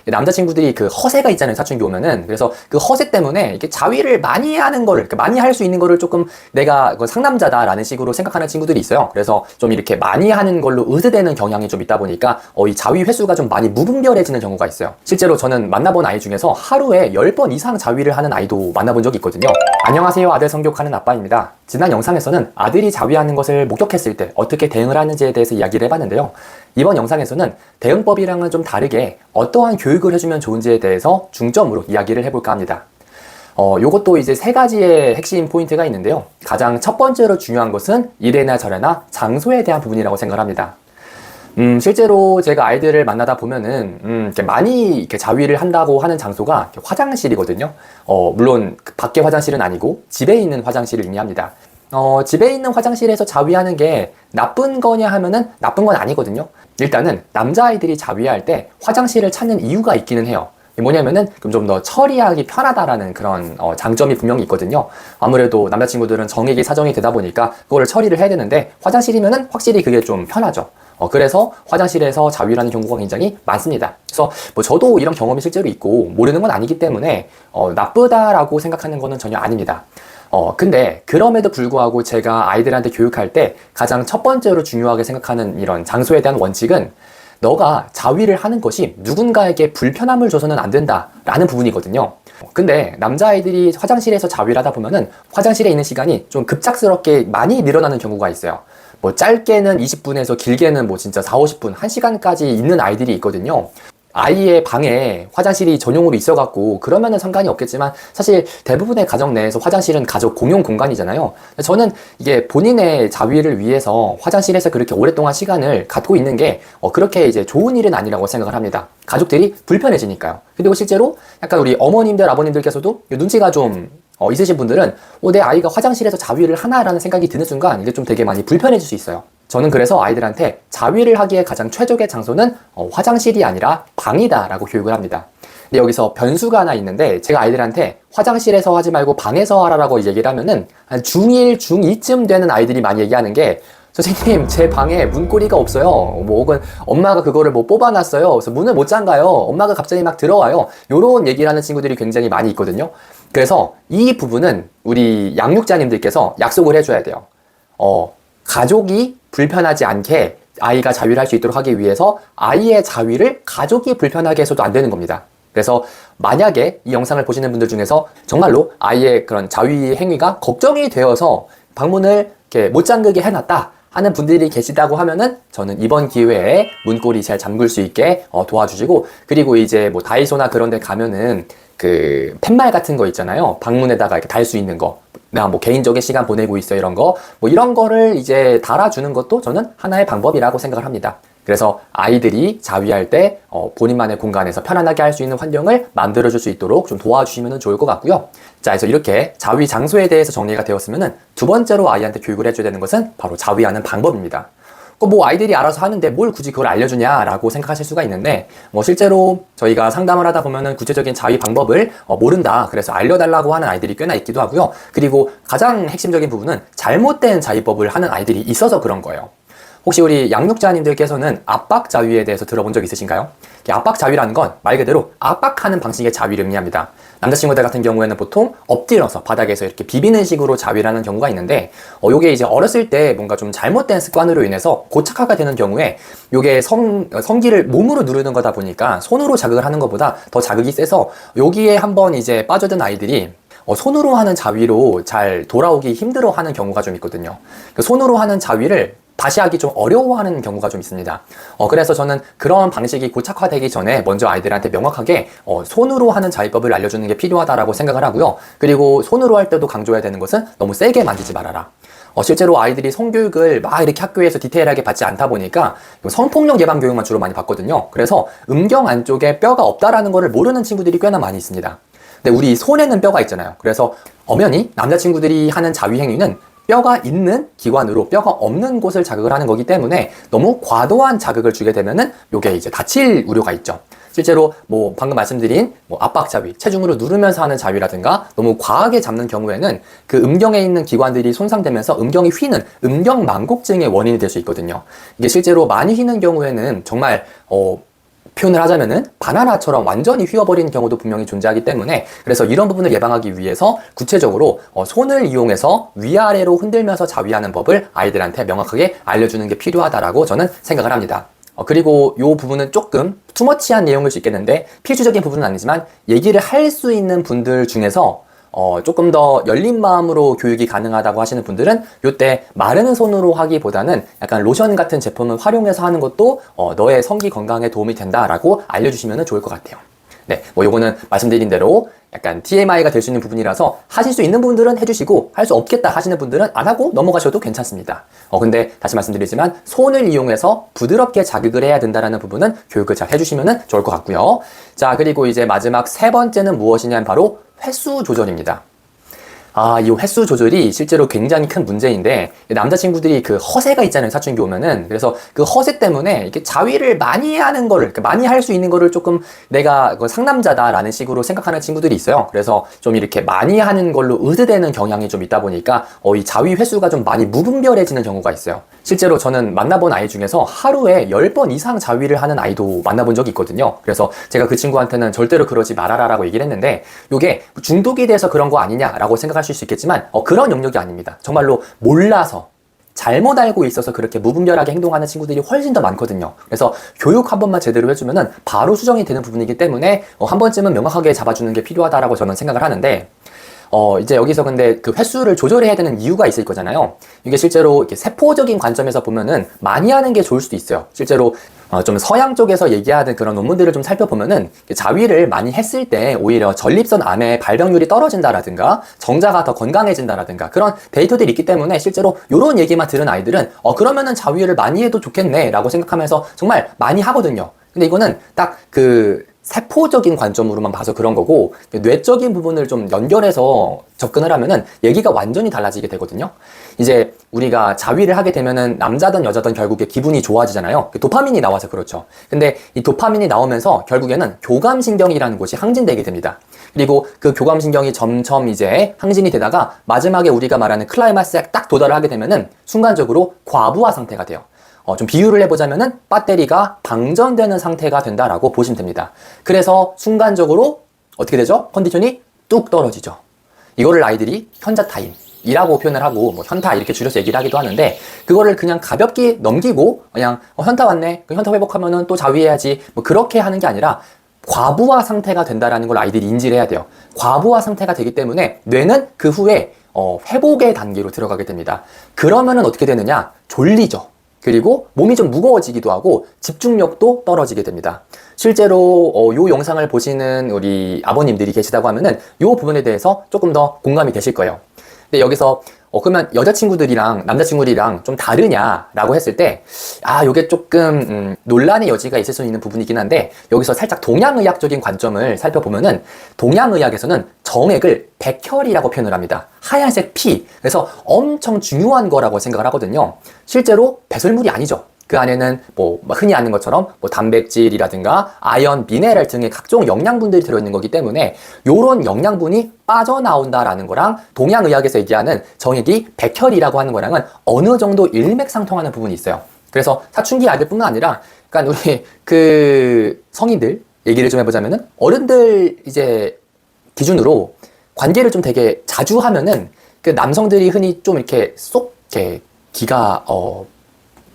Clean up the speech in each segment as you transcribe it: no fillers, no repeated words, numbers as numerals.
남자친구들이 그 허세가 있잖아요, 사춘기 오면은. 그래서 그 허세 때문에 이렇게 자위를 많이 하는 거를, 많이 할 수 있는 거를 조금 내가 상남자다라는 식으로 생각하는 친구들이 있어요. 그래서 좀 이렇게 많이 하는 걸로 의드되는 경향이 좀 있다 보니까 이 자위 횟수가 좀 많이 무분별해지는 경우가 있어요. 실제로 저는 만나본 아이 중에서 하루에 10번 이상 자위를 하는 아이도 만나본 적이 있거든요. 안녕하세요, 아들 성교하는 아빠입니다. 지난 영상에서는 아들이 자위하는 것을 목격했을 때 어떻게 대응을 하는지에 대해서 이야기를 해봤는데요. 이번 영상에서는 대응법이랑은 좀 다르게 어떠한 교육을 해주면 좋은지에 대해서 중점으로 이야기를 해볼까 합니다. 요것도 이제 3가지의 핵심 포인트가 있는데요. 가장 첫 번째로 중요한 것은 이래나 저래나 장소에 대한 부분이라고 생각합니다. 실제로 제가 아이들을 만나다 보면은, 이렇게 많이 이렇게 자위를 한다고 하는 장소가 화장실이거든요. 물론 밖에 화장실은 아니고 집에 있는 화장실을 의미합니다. 집에 있는 화장실에서 자위하는 게 나쁜 거냐 하면은 나쁜 건 아니거든요. 일단은 남자아이들이 자위할 때 화장실을 찾는 이유가 있기는 해요. 뭐냐면은 좀 더 처리하기 편하다라는 그런 장점이 분명히 있거든요. 아무래도 남자친구들은 정액이 사정이 되다 보니까 그거를 처리를 해야 되는데 화장실이면은 확실히 그게 좀 편하죠. 그래서 화장실에서 자위를 하는 경우가 굉장히 많습니다. 그래서 뭐 저도 이런 경험이 실제로 있고 모르는 건 아니기 때문에 나쁘다라고 생각하는 거는 전혀 아닙니다. 근데 그럼에도 불구하고 제가 아이들한테 교육할 때 가장 첫 번째로 중요하게 생각하는 이런 장소에 대한 원칙은 너가 자위를 하는 것이 누군가에게 불편함을 줘서는 안 된다라는 부분이거든요. 근데 남자아이들이 화장실에서 자위를 하다 보면은 화장실에 있는 시간이 좀 급작스럽게 많이 늘어나는 경우가 있어요. 뭐 짧게는 20분에서 길게는 뭐 진짜 4, 50분, 1시간까지 있는 아이들이 있거든요. 아이의 방에 화장실이 전용으로 있어갖고 그러면은 상관이 없겠지만 사실 대부분의 가정 내에서 화장실은 가족 공용 공간이잖아요. 저는 이게 본인의 자위를 위해서 화장실에서 그렇게 오랫동안 시간을 갖고 있는 게 그렇게 이제 좋은 일은 아니라고 생각을 합니다. 가족들이 불편해지니까요. 그리고 실제로 약간 우리 어머님들, 아버님들께서도 눈치가 좀 있으신 분들은 내 아이가 화장실에서 자위를 하나라는 생각이 드는 순간 이게 좀 되게 많이 불편해질 수 있어요. 저는 그래서 아이들한테 자위를 하기에 가장 최적의 장소는 화장실이 아니라 방이다 라고 교육을 합니다. 근데 여기서 변수가 하나 있는데 제가 아이들한테 화장실에서 하지 말고 방에서 하라라고 얘기를 하면은 한 중1, 중2쯤 되는 아이들이 많이 얘기하는 게 선생님 제 방에 문고리가 없어요. 뭐 혹은 엄마가 그거를 뭐 뽑아놨어요. 그래서 문을 못 잠가요. 엄마가 갑자기 막 들어와요. 요런 얘기를 하는 친구들이 굉장히 많이 있거든요. 그래서 이 부분은 우리 양육자님들께서 약속을 해줘야 돼요. 가족이 불편하지 않게 아이가 자위를 할 수 있도록 하기 위해서 아이의 자위를 가족이 불편하게 해서도 안 되는 겁니다. 그래서 만약에 이 영상을 보시는 분들 중에서 정말로 아이의 그런 자위 행위가 걱정이 되어서 방문을 이렇게 못 잠그게 해놨다 하는 분들이 계시다고 하면은 저는 이번 기회에 문고리 잘 잠글 수 있게 도와주시고, 그리고 이제 뭐 다이소나 그런 데 가면은 그 팻말 같은 거 있잖아요. 방문에다가 이렇게 달 수 있는 거. 나 뭐 개인적인 시간 보내고 있어 이런 거. 뭐 이런 거를 이제 달아주는 것도 저는 하나의 방법이라고 생각을 합니다. 그래서 아이들이 자위할 때 본인만의 공간에서 편안하게 할 수 있는 환경을 만들어줄 수 있도록 좀 도와주시면 좋을 것 같고요. 자, 그래서 이렇게 자위 장소에 대해서 정리가 되었으면은 두 번째로 아이한테 교육을 해줘야 되는 것은 바로 자위하는 방법입니다. 뭐 아이들이 알아서 하는데 뭘 굳이 그걸 알려주냐라고 생각하실 수가 있는데, 뭐 실제로 저희가 상담을 하다 보면은 구체적인 자위 방법을 모른다, 그래서 알려달라고 하는 아이들이 꽤나 있기도 하고요. 그리고 가장 핵심적인 부분은 잘못된 자위법을 하는 아이들이 있어서 그런 거예요. 혹시 우리 양육자님들께서는 압박 자위에 대해서 들어본 적 있으신가요? 압박 자위라는 건 말 그대로 압박하는 방식의 자위를 의미합니다. 남자친구들 같은 경우에는 보통 엎드려서 바닥에서 이렇게 비비는 식으로 자위를 하는 경우가 있는데, 요게 이제 어렸을 때 뭔가 좀 잘못된 습관으로 인해서 고착화가 되는 경우에 요게 성기를 몸으로 누르는 거다 보니까 손으로 자극을 하는 것보다 더 자극이 세서 여기에 한번 이제 빠져든 아이들이 손으로 하는 자위로 잘 돌아오기 힘들어 하는 경우가 좀 있거든요. 손으로 하는 자위를 다시 하기 좀 어려워하는 경우가 좀 있습니다. 그래서 저는 그런 방식이 고착화되기 전에 먼저 아이들한테 명확하게 손으로 하는 자위법을 알려주는 게 필요하다라고 생각을 하고요. 그리고 손으로 할 때도 강조해야 되는 것은 너무 세게 만지지 말아라. 실제로 아이들이 성교육을 막 이렇게 학교에서 디테일하게 받지 않다 보니까 성폭력 예방 교육만 주로 많이 받거든요. 그래서 음경 안쪽에 뼈가 없다라는 거를 모르는 친구들이 꽤나 많이 있습니다. 근데 우리 손에는 뼈가 있잖아요. 그래서 엄연히 남자친구들이 하는 자위 행위는 뼈가 있는 기관으로 뼈가 없는 곳을 자극을 하는 거기 때문에 너무 과도한 자극을 주게 되면은 요게 이제 다칠 우려가 있죠. 실제로 뭐 방금 말씀드린 뭐 압박 자위, 체중으로 누르면서 하는 자위라든가 너무 과하게 잡는 경우에는 그 음경에 있는 기관들이 손상되면서 음경이 휘는 음경만곡증의 원인이 될 수 있거든요. 이게 실제로 많이 휘는 경우에는 정말 표현을 하자면은 바나나처럼 완전히 휘어버리는 경우도 분명히 존재하기 때문에, 그래서 이런 부분을 예방하기 위해서 구체적으로 손을 이용해서 위아래로 흔들면서 자위하는 법을 아이들한테 명확하게 알려주는 게 필요하다라고 저는 생각을 합니다. 그리고 이 부분은 조금 투머치한 내용일 수 있겠는데, 필수적인 부분은 아니지만 얘기를 할 수 있는 분들 중에서 조금 더 열린 마음으로 교육이 가능하다고 하시는 분들은 요때 마르는 손으로 하기보다는 약간 로션 같은 제품을 활용해서 하는 것도 너의 성기 건강에 도움이 된다라고 알려주시면 좋을 것 같아요. 네, 뭐 요거는 말씀드린 대로 약간 TMI가 될 수 있는 부분이라서 하실 수 있는 분들은 해주시고, 할 수 없겠다 하시는 분들은 안 하고 넘어가셔도 괜찮습니다. 근데 다시 말씀드리지만 손을 이용해서 부드럽게 자극을 해야 된다는 부분은 교육을 잘 해주시면 좋을 것 같고요. 자, 그리고 이제 마지막 세 번째는 무엇이냐면 바로 횟수 조절입니다. 이 횟수 조절이 실제로 굉장히 큰 문제인데, 남자친구들이 그 허세가 있잖아요, 사춘기 오면은. 그래서 그 허세 때문에 이렇게 자위를 많이 하는 거를, 많이 할 수 있는 거를 조금 내가 상남자다라는 식으로 생각하는 친구들이 있어요. 그래서 좀 이렇게 많이 하는 걸로 의드되는 경향이 좀 있다 보니까 이 자위 횟수가 좀 많이 무분별해지는 경우가 있어요. 실제로 저는 만나본 아이 중에서 하루에 10번 이상 자위를 하는 아이도 만나본 적이 있거든요. 그래서 제가 그 친구한테는 절대로 그러지 말아라라고 얘기를 했는데, 이게 중독이 돼서 그런 거 아니냐라고 생각하실 수 있겠지만 그런 영역이 아닙니다. 정말로 몰라서 잘못 알고 있어서 그렇게 무분별하게 행동하는 친구들이 훨씬 더 많거든요. 그래서 교육 한 번만 제대로 해주면은 바로 수정이 되는 부분이기 때문에 한 번쯤은 명확하게 잡아주는 게 필요하다라고 저는 생각을 하는데, 이제 여기서 근데 그 횟수를 조절해야 되는 이유가 있을 거잖아요. 이게 실제로 이렇게 세포적인 관점에서 보면은 많이 하는 게 좋을 수도 있어요. 실제로 좀 서양 쪽에서 얘기하는 그런 논문들을 좀 살펴보면은 자위를 많이 했을 때 오히려 전립선 암의 발병률이 떨어진다라든가 정자가 더 건강해진다라든가 그런 데이터들이 있기 때문에, 실제로 이런 얘기만 들은 아이들은 그러면은 자위를 많이 해도 좋겠네 라고 생각하면서 정말 많이 하거든요. 근데 이거는 딱 그 세포적인 관점으로만 봐서 그런 거고, 뇌적인 부분을 좀 연결해서 접근을 하면은 얘기가 완전히 달라지게 되거든요. 이제 우리가 자위를 하게 되면은 남자든 여자든 결국에 기분이 좋아지잖아요. 도파민이 나와서 그렇죠. 근데 이 도파민이 나오면서 결국에는 교감신경이라는 곳이 항진되게 됩니다. 그리고 그 교감신경이 점점 이제 항진이 되다가 마지막에 우리가 말하는 클라이막스에 딱 도달을 하게 되면은 순간적으로 과부하 상태가 돼요. 좀 비유를 해보자면은 배터리가 방전되는 상태가 된다라고 보시면 됩니다. 그래서 순간적으로 어떻게 되죠? 컨디션이 뚝 떨어지죠. 이거를 아이들이 현자타임이라고 표현을 하고, 뭐 현타 이렇게 줄여서 얘기를 하기도 하는데, 그거를 그냥 가볍게 넘기고 그냥 현타 왔네, 현타 회복하면은 또 자위해야지, 뭐 그렇게 하는 게 아니라 과부하 상태가 된다라는 걸 아이들이 인지를 해야 돼요. 과부하 상태가 되기 때문에 뇌는 그 후에 회복의 단계로 들어가게 됩니다. 그러면은 어떻게 되느냐? 졸리죠. 그리고 몸이 좀 무거워지기도 하고 집중력도 떨어지게 됩니다. 실제로 요 영상을 보시는 우리 아버님들이 계시다고 하면은 요 부분에 대해서 조금 더 공감이 되실 거예요. 근데 여기서 그러면 여자친구들이랑 남자친구들이랑 좀 다르냐라고 했을 때, 요게 조금 논란의 여지가 있을 수 있는 부분이긴 한데, 여기서 살짝 동양의학적인 관점을 살펴보면은, 동양의학에서는 정액을 백혈이라고 표현을 합니다. 하얀색 피. 그래서 엄청 중요한 거라고 생각을 하거든요. 실제로 배설물이 아니죠. 그 안에는 뭐 흔히 아는 것처럼 뭐 단백질이라든가 아연, 미네랄 등의 각종 영양분들이 들어있는 거기 때문에, 요런 영양분이 빠져나온다라는 거랑 동양의학에서 얘기하는 정액이 백혈이라고 하는 거랑은 어느 정도 일맥상통하는 부분이 있어요. 그래서 사춘기 아이들뿐만 아니라, 그러니까 우리 그 성인들 얘기를 좀 해보자면은, 어른들 이제 기준으로 관계를 좀 되게 자주 하면은 그 남성들이 흔히 좀 이렇게 쏙 이렇게 기가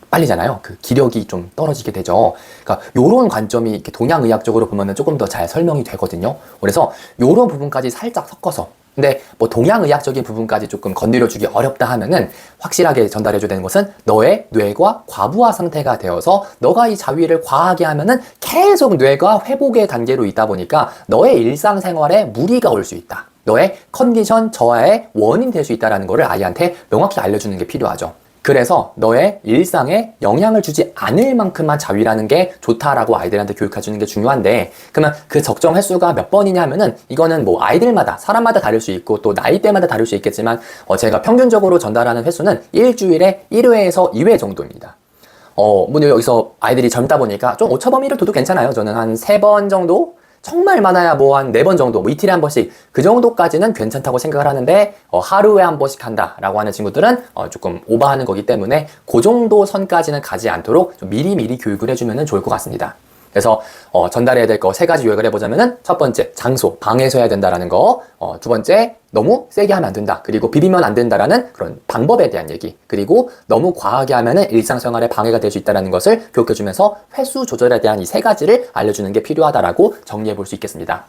빨리잖아요. 그 기력이 좀 떨어지게 되죠. 그러니까 요런 관점이 이렇게 동양의학적으로 보면은 조금 더 잘 설명이 되거든요. 그래서 요런 부분까지 살짝 섞어서, 근데 뭐 동양의학적인 부분까지 조금 건드려주기 어렵다 하면은 확실하게 전달해줘야 되는 것은, 너의 뇌가 과부하 상태가 되어서 너가 이 자위를 과하게 하면은 계속 뇌가 회복의 단계로 있다 보니까 너의 일상생활에 무리가 올 수 있다. 너의 컨디션 저하의 원인 될 수 있다는 것을 아이한테 명확히 알려주는 게 필요하죠. 그래서 너의 일상에 영향을 주지 않을 만큼만 자위라는 게 좋다라고 아이들한테 교육해주는 게 중요한데, 그러면 그 적정 횟수가 몇 번이냐 하면은, 이거는 뭐 아이들마다, 사람마다 다를 수 있고 또 나이대마다 다를 수 있겠지만, 제가 평균적으로 전달하는 횟수는 일주일에 1회에서 2회 정도입니다. 뭐 여기서 아이들이 젊다 보니까 좀 오차범위를 둬도 괜찮아요. 저는 한 3번 정도? 정말 많아야 뭐 한 4번 정도, 뭐 이틀에 한 번씩, 그 정도까지는 괜찮다고 생각을 하는데, 하루에 한 번씩 한다라고 하는 친구들은 조금 오버하는 거기 때문에 그 정도 선까지는 가지 않도록 좀 미리미리 교육을 해주면 좋을 것 같습니다. 그래서 전달해야 될 거 3가지 요약을 해보자면은 첫 번째, 장소, 방에서 해야 된다라는 거. 두 번째, 너무 세게 하면 안 된다. 그리고 비비면 안 된다라는 그런 방법에 대한 얘기. 그리고 너무 과하게 하면은 일상생활에 방해가 될 수 있다는 것을 교육해주면서 횟수 조절에 대한 이 3가지를 알려주는 게 필요하다라고 정리해 볼 수 있겠습니다.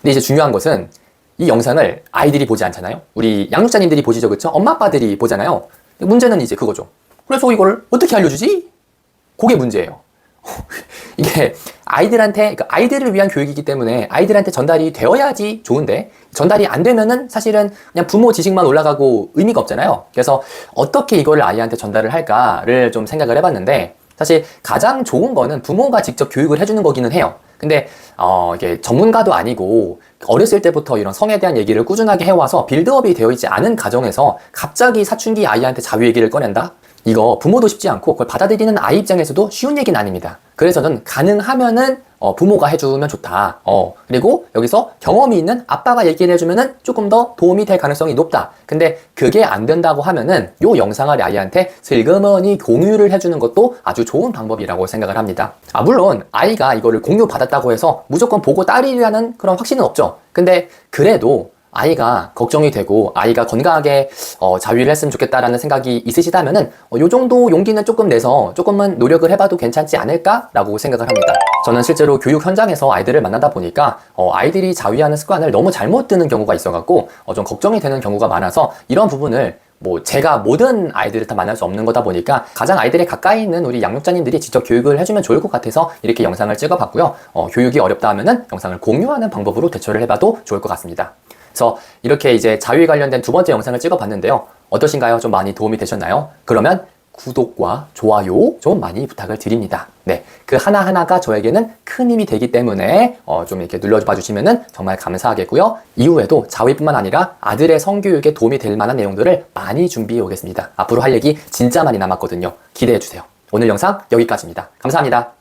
근데 이제 중요한 것은 이 영상을 아이들이 보지 않잖아요. 우리 양육자님들이 보시죠, 그쵸? 엄마 아빠들이 보잖아요. 문제는 이제 그거죠. 그래서 이걸 어떻게 알려주지? 그게 문제예요. 이게 아이들한테, 그러니까 아이들을 위한 교육이기 때문에 아이들한테 전달이 되어야지 좋은데, 전달이 안 되면은 사실은 그냥 부모 지식만 올라가고 의미가 없잖아요. 그래서 어떻게 이거를 아이한테 전달을 할까를 좀 생각을 해봤는데, 사실 가장 좋은 거는 부모가 직접 교육을 해주는 거기는 해요. 근데 이게 전문가도 아니고 어렸을 때부터 이런 성에 대한 얘기를 꾸준하게 해와서 빌드업이 되어 있지 않은 가정에서 갑자기 사춘기 아이한테 자유 얘기를 꺼낸다? 이거 부모도 쉽지 않고 그걸 받아들이는 아이 입장에서도 쉬운 얘기는 아닙니다. 그래서 저는 가능하면은 부모가 해주면 좋다. 그리고 여기서 경험이 있는 아빠가 얘기를 해주면은 조금 더 도움이 될 가능성이 높다. 근데 그게 안 된다고 하면은 요 영상을 아이한테 슬그머니 공유를 해주는 것도 아주 좋은 방법이라고 생각을 합니다. 물론 아이가 이거를 공유 받았다고 해서 무조건 보고 따르리라는 그런 확신은 없죠. 근데 그래도 아이가 걱정이 되고 아이가 건강하게 자위를 했으면 좋겠다라는 생각이 있으시다면은 요 정도 용기는 조금 내서 조금은 노력을 해봐도 괜찮지 않을까라고 생각을 합니다. 저는 실제로 교육 현장에서 아이들을 만나다 보니까 아이들이 자위하는 습관을 너무 잘못 드는 경우가 있어갖고 좀 걱정이 되는 경우가 많아서 이런 부분을 제가 모든 아이들을 다 만날 수 없는 거다 보니까 가장 아이들에 가까이 있는 우리 양육자님들이 직접 교육을 해주면 좋을 것 같아서 이렇게 영상을 찍어봤고요. 교육이 어렵다 하면은 영상을 공유하는 방법으로 대처를 해봐도 좋을 것 같습니다. 그래서 이렇게 이제 자유에 관련된 2번째 영상을 찍어봤는데요. 어떠신가요? 좀 많이 도움이 되셨나요? 그러면 구독과 좋아요 좀 많이 부탁을 드립니다. 네, 그 하나하나가 저에게는 큰 힘이 되기 때문에 좀 이렇게 눌러봐 주시면은 정말 감사하겠고요. 이후에도 자위뿐만 아니라 아들의 성교육에 도움이 될 만한 내용들을 많이 준비해 오겠습니다. 앞으로 할 얘기 진짜 많이 남았거든요. 기대해 주세요. 오늘 영상 여기까지입니다. 감사합니다.